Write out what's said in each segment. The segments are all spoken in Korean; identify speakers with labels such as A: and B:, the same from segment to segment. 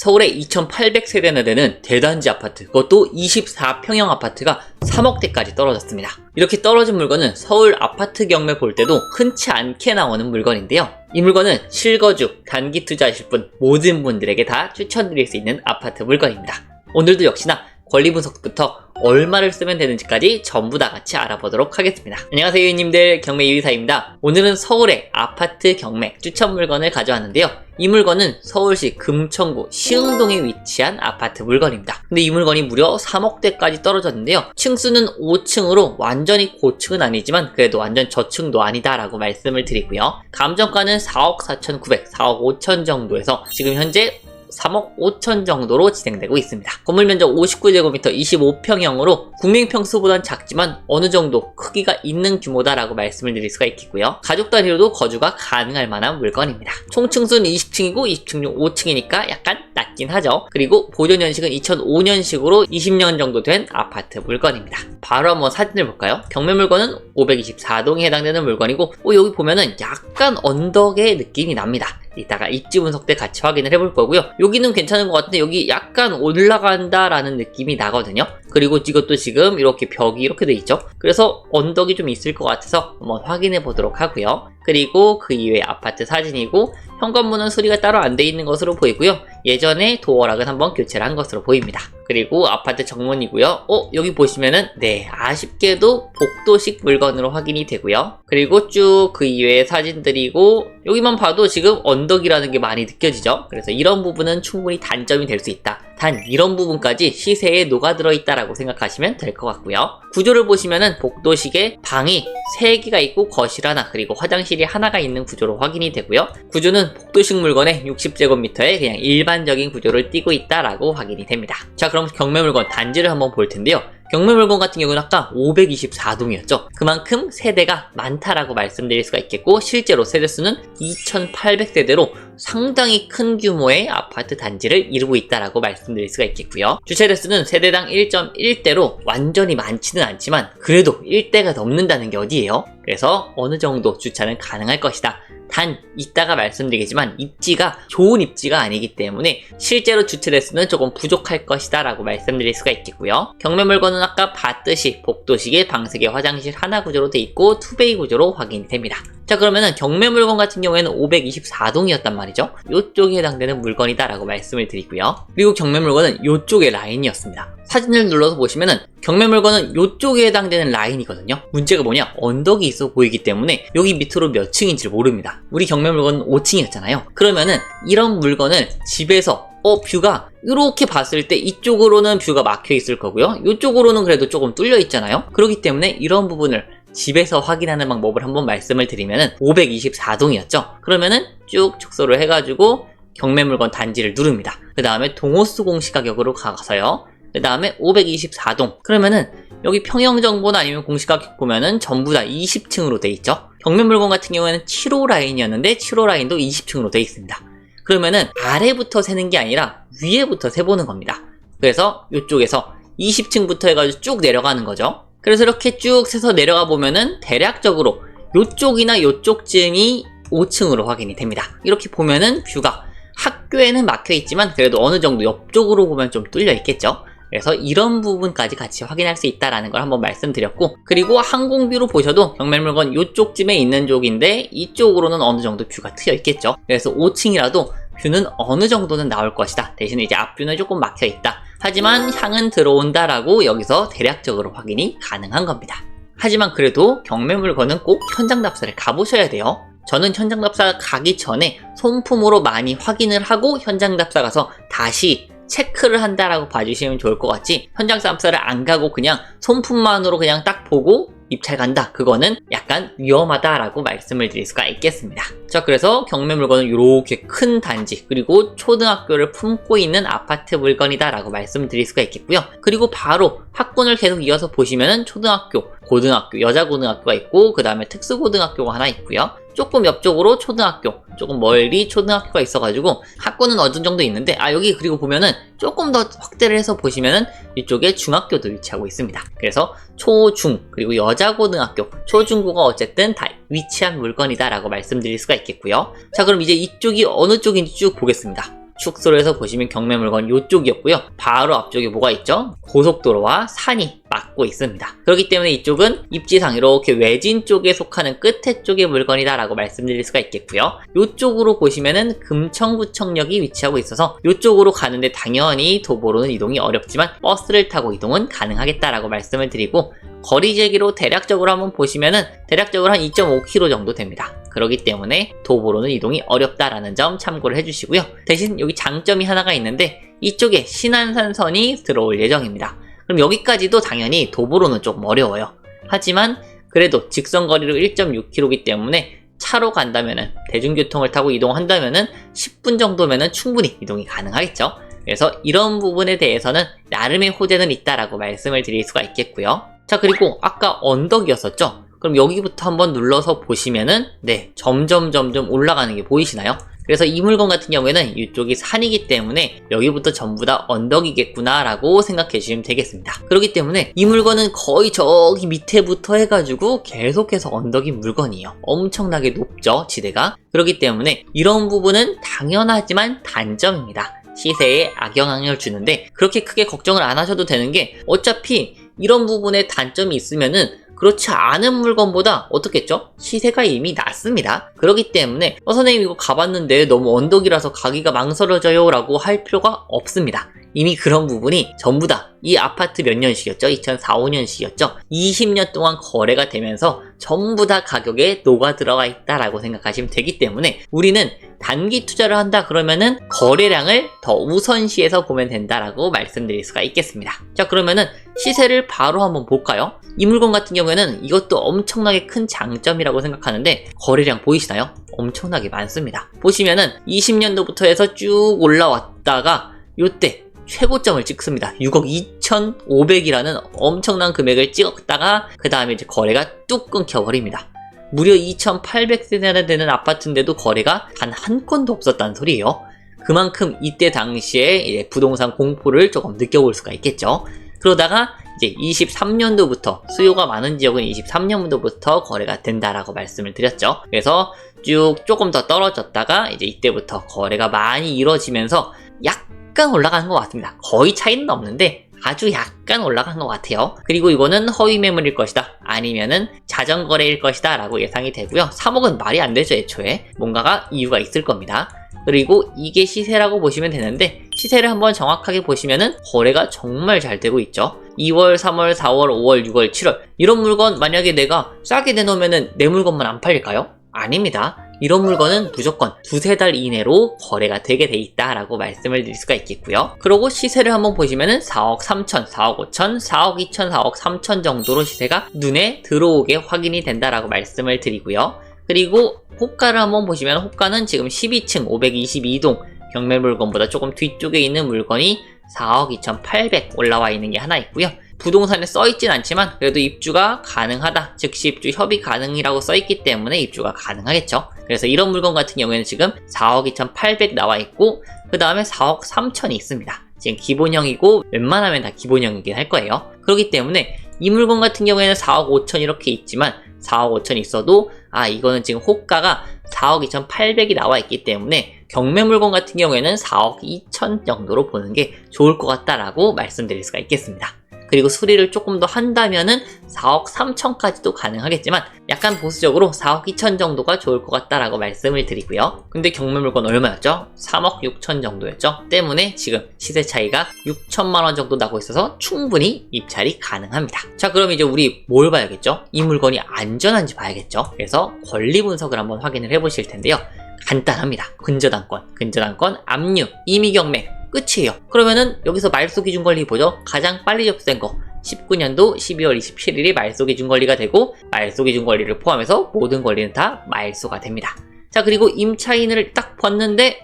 A: 서울의 2800세대나 되는 대단지 아파트, 그것도 24평형 아파트가 3억대까지 떨어졌습니다. 이렇게 떨어진 물건은 서울 아파트 경매 볼 때도 흔치 않게 나오는 물건인데요. 이 물건은 실거주, 단기 투자하실 분 모든 분들에게 다 추천드릴 수 있는 아파트 물건입니다. 오늘도 역시나 권리 분석부터 얼마를 쓰면 되는지까지 전부 다 같이 알아보도록 하겠습니다. 안녕하세요 유님들, 경매 유이사입니다. 오늘은 서울의 아파트 경매 추천 물건을 가져왔는데요. 이 물건은 서울시 금천구 시흥동에 위치한 아파트 물건입니다. 근데 이 물건이 무려 3억대까지 떨어졌는데요. 층수는 5층으로 완전히 고층은 아니지만 그래도 완전 저층도 아니다라고 말씀을 드리고요. 감정가는 4억 4,900, 4억 5천 정도에서 지금 현재 3억 5천 정도로 진행되고 있습니다. 건물 면적 59제곱미터 25평형으로 국민평수보단 작지만 어느 정도 크기가 있는 규모다라고 말씀을 드릴 수가 있겠고요. 가족 단위로도 거주가 가능할 만한 물건입니다. 총 층수는 20층이고 20층 중 5층이니까 약간 낮긴 하죠. 그리고 보존연식은 2005년식으로 20년 정도 된 아파트 물건입니다. 바로 한번 사진을 볼까요? 경매 물건은 524동에 해당되는 물건이고 여기 보면은 약간 언덕의 느낌이 납니다. 이따가 입지 분석 때 같이 확인을 해볼 거고요. 여기는 괜찮은 것 같은데 여기 약간 올라간다라는 느낌이 나거든요. 그리고 이것도 지금 이렇게 벽이 이렇게 돼 있죠. 그래서 언덕이 좀 있을 것 같아서 한번 확인해 보도록 하고요. 그리고 그 이외에 아파트 사진이고 현관문은 수리가 따로 안 돼 있는 것으로 보이고요. 예전에 도어락은 한번 교체를 한 것으로 보입니다. 그리고 아파트 정문이고요. 여기 보시면은 아쉽게도 복도식 물건으로 확인이 되고요. 그리고 쭉 그 이외의 사진들이고 여기만 봐도 지금 언덕이라는 게 많이 느껴지죠. 그래서 이런 부분은 충분히 단점이 될 수 있다. 단 이런 부분까지 시세에 녹아들어 있다라고 생각하시면 될 것 같고요. 구조를 보시면은 복도식의 방이 3개가 있고 거실 하나 그리고 화장실이 하나가 있는 구조로 확인이 되고요. 구조는 복도식 물건의 60제곱미터의 그냥 일반적인 구조를 띠고 있다라고 확인이 됩니다. 자, 그럼 경매 물건 단지를 한번 볼 텐데요. 경매 물건 같은 경우는 아까 524동이었죠. 그만큼 세대가 많다라고 말씀드릴 수가 있겠고 실제로 세대수는 2800세대로 상당히 큰 규모의 아파트 단지를 이루고 있다라고 말씀드릴 수가 있겠고요. 주차대수는 세대당 1.1대로 완전히 많지는 않지만 그래도 1대가 넘는다는 게 어디예요? 그래서 어느 정도 주차는 가능할 것이다. 단 이따가 말씀드리겠지만 입지가 좋은 입지가 아니기 때문에 실제로 주차 대수는 조금 부족할 것이다 라고 말씀드릴 수가 있겠고요. 경매 물건은 아까 봤듯이 복도식의 방 3개 화장실 하나 구조로 되어 있고 투베이 구조로 확인이 됩니다. 자, 그러면은 경매 물건 같은 경우에는 524동이었단 말이죠. 요쪽에 해당되는 물건이다 라고 말씀을 드리고요. 그리고 경매 물건은 요쪽의 라인이었습니다. 사진을 눌러서 보시면은 경매 물건은 요쪽에 해당되는 라인이거든요. 문제가 뭐냐? 언덕이 있어 보이기 때문에 여기 밑으로 몇 층인지 모릅니다. 우리 경매 물건은 5층이었잖아요. 그러면은 이런 물건을 집에서 뷰가 이렇게 봤을 때 이쪽으로는 뷰가 막혀 있을 거고요. 이쪽으로는 그래도 조금 뚫려 있잖아요. 그렇기 때문에 이런 부분을 집에서 확인하는 방법을 한번 말씀을 드리면은 524동이었죠. 그러면은 쭉 축소를 해가지고 경매 물건 단지를 누릅니다. 그 다음에 동호수 공시가격으로 가서요. 그 다음에 524동. 그러면은 여기 평형 정보나 아니면 공시가격 보면은 전부 다 20층으로 돼 있죠. 경매 물건 같은 경우에는 7호 라인이었는데 7호 라인도 20층으로 돼 있습니다. 그러면은 아래부터 세는 게 아니라 위에부터 세보는 겁니다. 그래서 이쪽에서 20층부터 해가지고 쭉 내려가는 거죠. 그래서 이렇게 쭉 세서 내려가 보면은 대략적으로 요쪽이나 요쪽쯤이 5층으로 확인이 됩니다. 이렇게 보면은 뷰가 학교에는 막혀 있지만 그래도 어느 정도 옆쪽으로 보면 좀 뚫려 있겠죠. 그래서 이런 부분까지 같이 확인할 수 있다는 걸 한번 말씀드렸고, 그리고 항공뷰로 보셔도 경매 물건 이쪽쯤에 있는 쪽인데 이쪽으로는 어느 정도 뷰가 트여 있겠죠. 그래서 5층이라도 뷰는 어느 정도는 나올 것이다. 대신에 이제 앞뷰는 조금 막혀 있다. 하지만 향은 들어온다라고 여기서 대략적으로 확인이 가능한 겁니다. 하지만 그래도 경매 물건은 꼭 현장 답사를 가보셔야 돼요. 저는 현장 답사 가기 전에 손품으로 많이 확인을 하고 현장 답사 가서 다시 체크를 한다라고 봐주시면 좋을 것 같지, 현장 답사를 안 가고 그냥 손품만으로 그냥 딱 보고 입찰 간다, 그거는 약간 위험하다라고 말씀을 드릴 수가 있겠습니다. 자, 그래서 경매 물건은 이렇게 큰 단지 그리고 초등학교를 품고 있는 아파트 물건이다 라고 말씀드릴 수가 있겠고요. 그리고 바로 학군을 계속 이어서 보시면은 초등학교, 고등학교, 여자고등학교가 있고 그 다음에 특수고등학교가 하나 있고요. 조금 옆쪽으로 초등학교, 조금 멀리 초등학교가 있어가지고 학군은 어느 정도 있는데, 여기 그리고 보면은 조금 더 확대를 해서 보시면은 이쪽에 중학교도 위치하고 있습니다. 그래서 초, 중, 그리고 여자고등학교, 초중고가 어쨌든 다 위치한 물건이다 라고 말씀드릴 수가 있겠고요. 자, 그럼 이제 이쪽이 어느 쪽인지 쭉 보겠습니다. 축소를 해서 보시면 경매 물건 이쪽이었고요. 바로 앞쪽에 뭐가 있죠? 고속도로와 산이 막고 있습니다. 그렇기 때문에 이쪽은 입지상 이렇게 외진 쪽에 속하는 끝에 쪽의 물건이다 라고 말씀드릴 수가 있겠고요. 이쪽으로 보시면은 금천구청역이 위치하고 있어서 이쪽으로 가는데 당연히 도보로는 이동이 어렵지만 버스를 타고 이동은 가능하겠다라고 말씀을 드리고, 거리 제기로 대략적으로 한번 보시면은 대략적으로 한 2.5km 정도 됩니다. 그렇기 때문에 도보로는 이동이 어렵다라는 점 참고를 해주시고요. 대신 여기 장점이 하나가 있는데 이쪽에 신안산선이 들어올 예정입니다. 그럼 여기까지도 당연히 도보로는 조금 어려워요. 하지만 그래도 직선 거리로 1.6km이기 때문에 차로 간다면은, 대중교통을 타고 이동한다면은 10분 정도면은 충분히 이동이 가능하겠죠. 그래서 이런 부분에 대해서는 나름의 호재는 있다라고 말씀을 드릴 수가 있겠고요. 자, 그리고 아까 언덕이었었죠? 그럼 여기부터 한번 눌러서 보시면은 점점 올라가는 게 보이시나요? 그래서 이 물건 같은 경우에는 이쪽이 산이기 때문에 여기부터 전부 다 언덕이겠구나 라고 생각해 주시면 되겠습니다. 그렇기 때문에 이 물건은 거의 저기 밑에부터 해가지고 계속해서 언덕인 물건이에요. 엄청나게 높죠, 지대가. 그렇기 때문에 이런 부분은 당연하지만 단점입니다. 시세에 악영향을 주는데 그렇게 크게 걱정을 안 하셔도 되는 게, 어차피 이런 부분에 단점이 있으면은 그렇지 않은 물건보다 어떻겠죠? 시세가 이미 낮습니다. 그렇기 때문에 선생님 이거 가봤는데 너무 언덕이라서 가기가 망설여져요 라고 할 필요가 없습니다. 이미 그런 부분이 전부 다 이 아파트 몇 년식이었죠? 2004, 5년식이었죠? 20년 동안 거래가 되면서 전부 다 가격에 녹아 들어가 있다라고 생각하시면 되기 때문에, 우리는 단기 투자를 한다 그러면은 거래량을 더 우선시해서 보면 된다라고 말씀드릴 수가 있겠습니다. 자, 그러면은 시세를 바로 한번 볼까요? 이 물건 같은 경우에는 이것도 엄청나게 큰 장점이라고 생각하는데, 거래량 보이시나요? 엄청나게 많습니다. 보시면은 20년도부터 해서 쭉 올라왔다가 요때 최고점을 찍습니다. 6억 2,500이라는 엄청난 금액을 찍었다가 그 다음에 이제 거래가 뚝 끊겨버립니다. 무려 2,800세대나 되는 아파트인데도 거래가 단 한 건도 없었다는 소리예요. 그만큼 이때 당시에 이제 부동산 공포를 조금 느껴볼 수가 있겠죠. 그러다가 이제 23년도부터, 수요가 많은 지역은 23년도부터 거래가 된다라고 말씀을 드렸죠. 그래서 쭉 조금 더 떨어졌다가 이제 이때부터 거래가 많이 이루어지면서 약간 올라가는 것 같습니다. 거의 차이는 없는데 아주 약간 올라간 것 같아요. 그리고 이거는 허위 매물일 것이다, 아니면은 자전거래일 것이다 라고 예상이 되고요. 3억은 말이 안 되죠. 애초에 뭔가가 이유가 있을 겁니다. 그리고 이게 시세라고 보시면 되는데, 시세를 한번 정확하게 보시면은 거래가 정말 잘 되고 있죠. 2월, 3월, 4월, 5월, 6월, 7월 이런 물건 만약에 내가 싸게 내놓으면은 내 물건만 안 팔릴까요? 아닙니다. 이런 물건은 무조건 두세 달 이내로 거래가 되게 돼 있다라고 말씀을 드릴 수가 있겠고요. 그리고 시세를 한번 보시면은 4억 3천, 4억 5천, 4억 2천, 4억 3천 정도로 시세가 눈에 들어오게 확인이 된다라고 말씀을 드리고요. 그리고 호가를 한번 보시면, 호가는 지금 12층 522동 경매 물건보다 조금 뒤쪽에 있는 물건이 4억 2,800 올라와 있는 게 하나 있고요. 부동산에 써있진 않지만 그래도 입주가 가능하다, 즉시 입주 협의 가능이라고 써있기 때문에 입주가 가능하겠죠. 그래서 이런 물건 같은 경우에는 지금 4억 2,800 나와 있고, 그 다음에 4억 3천이 있습니다. 지금 기본형이고 웬만하면 다 기본형이긴 할 거예요. 그렇기 때문에 이 물건 같은 경우에는 4억 5천 이렇게 있지만 4억 5천 있어도 이거는 지금 호가가 4억 2,800이 나와 있기 때문에 경매 물건 같은 경우에는 4억 2천 정도로 보는 게 좋을 것 같다라고 말씀드릴 수가 있겠습니다. 그리고 수리를 조금 더 한다면은 4억 3천까지도 가능하겠지만 약간 보수적으로 4억 2천 정도가 좋을 것 같다라고 말씀을 드리고요. 근데 경매 물건 얼마였죠? 3억 6천 정도였죠. 때문에 지금 시세 차이가 6천만 원 정도 나고 있어서 충분히 입찰이 가능합니다. 자, 그럼 이제 우리 뭘 봐야겠죠? 이 물건이 안전한지 봐야겠죠. 그래서 권리 분석을 한번 확인을 해보실 텐데요. 간단합니다. 근저당권, 압류, 임의경매 끝이에요. 그러면은 여기서 말소 기준 권리 보죠. 가장 빨리 접수된 거 19년도 12월 27일이 말소 기준 권리가 되고, 말소 기준 권리를 포함해서 모든 권리는 다 말소가 됩니다. 자, 그리고 임차인을 딱 봤는데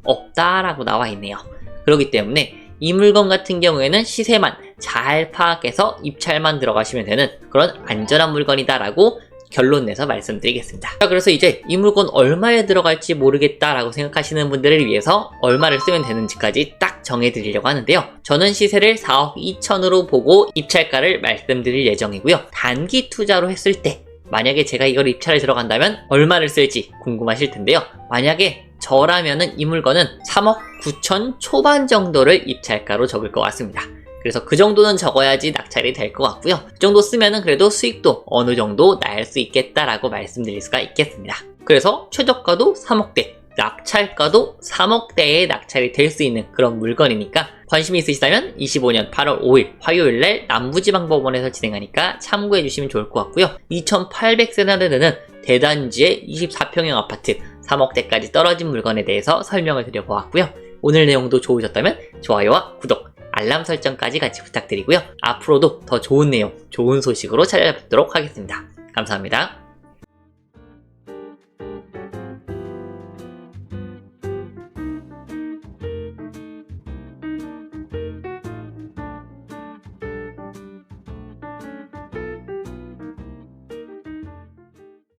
A: 없다라고 나와 있네요. 그렇기 때문에 이 물건 같은 경우에는 시세만 잘 파악해서 입찰만 들어가시면 되는 그런 안전한 물건이다라고 결론 내서 말씀드리겠습니다. 자, 그래서 이제 이 물건 얼마에 들어갈지 모르겠다라고 생각하시는 분들을 위해서 얼마를 쓰면 되는지까지 딱 정해드리려고 하는데요. 저는 시세를 4억 2천으로 보고 입찰가를 말씀드릴 예정이고요. 단기 투자로 했을 때 만약에 제가 이걸 입찰에 들어간다면 얼마를 쓸지 궁금하실 텐데요. 만약에 저라면은 이 물건은 3억 9천 초반 정도를 입찰가로 적을 것 같습니다. 그래서 그 정도는 적어야지 낙찰이 될 것 같고요. 그 정도 쓰면은 그래도 수익도 어느 정도 날 수 있겠다라고 말씀드릴 수가 있겠습니다. 그래서 최저가도 3억대, 낙찰가도 3억대에 낙찰이 될 수 있는 그런 물건이니까 관심이 있으시다면 25년 8월 5일 화요일날 남부지방법원에서 진행하니까 참고해 주시면 좋을 것 같고요. 2800세대는 대단지의 24평형 아파트 3억대까지 떨어진 물건에 대해서 설명을 드려보았고요. 오늘 내용도 좋으셨다면 좋아요와 구독, 알람 설정까지 같이 부탁드리고요. 앞으로도 더 좋은 내용, 좋은 소식으로 찾아뵙도록 하겠습니다. 감사합니다.